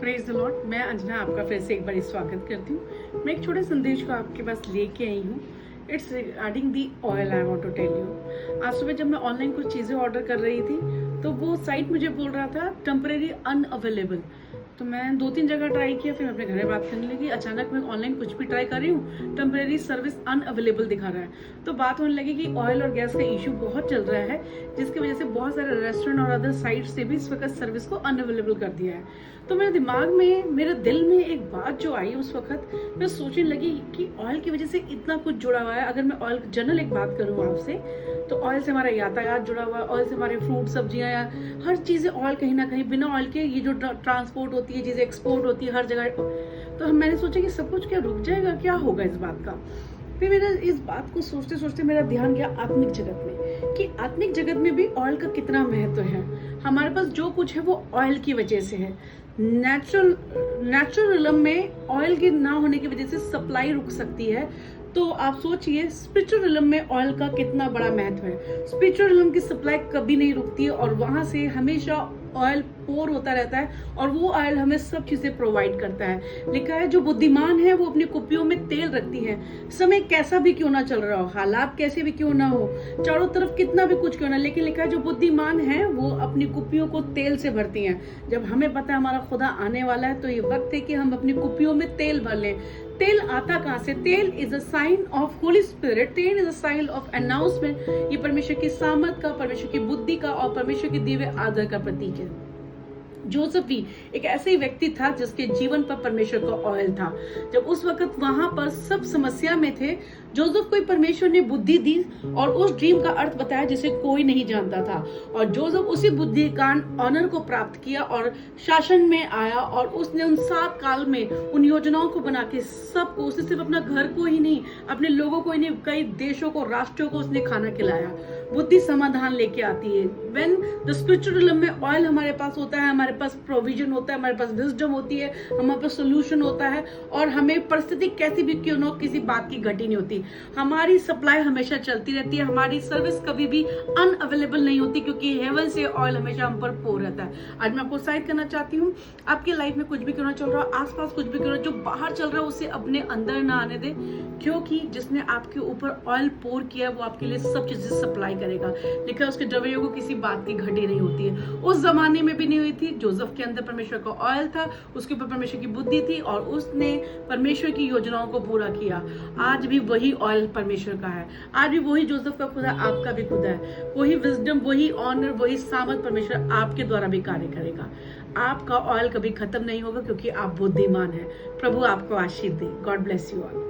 Praise the Lord. मैं अंजना आपका फिर से एक बार स्वागत करती हूँ। मैं एक छोटे संदेश को आपके पास लेके आई हूँ। It's regarding the oil. I want to tell you, आज सुबह जब मैं ऑनलाइन कुछ चीज़ें ऑर्डर कर रही थी तो वो साइट मुझे बोल रहा था टेम्परेरी अनअवेलेबल। तो मैं 2-3 जगह ट्राई किया, फिर मैं अपने घर में बात करने लगी। अचानक मैं ऑनलाइन कुछ भी ट्राई कर रही हूँ, टेम्परेरी सर्विस अनअवेलेबल दिखा रहा है। तो बात होने लगी कि ऑयल और गैस का इशू बहुत चल रहा है, जिसकी वजह से बहुत सारे रेस्टोरेंट और अदर साइट से भी इस वक्त सर्विस को अनअवेलेबल कर दिया है। तो मेरे दिमाग में, मेरे दिल में एक बात जो आई उस वक्त, मैं सोचने लगी कि ऑयल की वजह से इतना कुछ जुड़ा हुआ है। अगर मैं ऑयल जनरल एक बात करूँ आपसे, तो ऑयल से हमारा यातायात जुड़ा हुआ है, ऑयल से हमारे फ्रूट सब्जियां या हर चीज़ें ऑयल कहीं ना कहीं, बिना ऑयल के ये जो ट्रांसपोर्ट होती है, चीज़ें एक्सपोर्ट होती है हर जगह। तो मैंने सोचा कि सब कुछ क्या रुक जाएगा, क्या होगा इस बात का। फिर मेरा इस बात को सोचते सोचते मेरा ध्यान गया आत्मिक जगत में, कि आत्मिक जगत में भी ऑयल का कितना महत्व है। हमारे पास जो कुछ है वो ऑयल की वजह से है। नेचुरल रिलम में ऑयल के ना होने की वजह से सप्लाई रुक सकती है। तो आप सोचिए स्पिरिचुअल रिलम में ऑयल का कितना बड़ा महत्व है। स्पिरिचुअल रिलम की सप्लाई कभी नहीं रुकती है और वहां से हमेशा ऑयल पोर होता रहता है, और वो ऑयल हमें सब चीजें प्रोवाइड करता है। लिखा है जो बुद्धिमान है वो अपनी कुप्पियों में तेल रखती है। समय कैसा भी क्यों ना चल रहा हो, हालात कैसे भी क्यों ना हो, चारों तरफ कितना भी कुछ क्यों ना, लेकिन लिखा है जो बुद्धिमान है वो अपनी कुप्पियों को तेल से भरती हैं। जब हमें पता है हमारा खुदा आने वाला है, तो ये वक्त है कि हम अपनी कुप्पियों में तेल भर लें। तेल आता कहाँ से? Tel is a sign of Holy Spirit. Tel is a sign of announcement. ये परमेश्वर की सामर्थ का, परमेश्वर की बुद्धि का और परमेश्वर के दिए हुए आदर का प्रतीक है। जोसेफ भी एक ऐसे ही व्यक्ति था जिसके जीवन पर परमेश्वर का ऑयल था। जब उस वक्त वहां पर सब समस्या में थे, जोसेफ को परमेश्वर ने बुद्धि दी और उस ड्रीम का अर्थ बताया जिसे कोई नहीं जानता था। और जोसेफ उसी बुद्धि का ऑनर को प्राप्त किया और शासन में आया, और उसने उन 7 काल में उन योजनाओं को बना के सबको, उसने सिर्फ अपना घर को ही नहीं, अपने लोगों को ही नहीं, कई देशों को, राष्ट्रों को उसने खाना खिलाया। बुद्धि समाधान लेके आती है। व्हेन द स्पिरिचुअल रिलम में ऑयल हमारे पास होता है, हमारे पास प्रोविजन होता है, हमारे पास विजडम होती है, हमारे पास सोल्यूशन होता है, और हमें परिस्थिति कैसी भी क्यों ना, किसी बात की घटी नहीं होती। हमारी सप्लाई हमेशा चलती रहती है, हमारी सर्विस कभी भी अनअवेलेबल नहीं होती, क्योंकि हेवन से ऑयल हमेशा हम पर पोर रहता है। आज मैं आपको साइड करना चाहती हूँ, आपकी लाइफ में कुछ भी क्यों ना चल रहा हो, आसपास कुछ भी क्यों ना, जो बाहर चल रहा है उसे अपने अंदर ना आने दे, क्योंकि जिसने आपके ऊपर ऑयल पोर किया वो आपके लिए सब चीजें सप्लाई करेगा। लिखा उसके रवैयों को किसी बात की घटी नहीं होती है। उस जमाने में भी नहीं हुई थी। जोसेफ के अंदर परमेश्वर का ऑयल था, उसके ऊपर परमेश्वर की बुद्धि थी, और उसने परमेश्वर की योजनाओं को पूरा किया। आज भी वही ऑयल परमेश्वर का है। आज भी वही जोसेफ का खुदा आपका भी खुदा है। वही विजडम, वही ऑनर, वही सामर्थ परमेश्वर आपके द्वारा भी कार्य करेगा। आपका ऑयल कभी खत्म नहीं होगा, क्योंकि आप बुद्धिमान हैं। प्रभु आपको आशीष दे। God bless you all.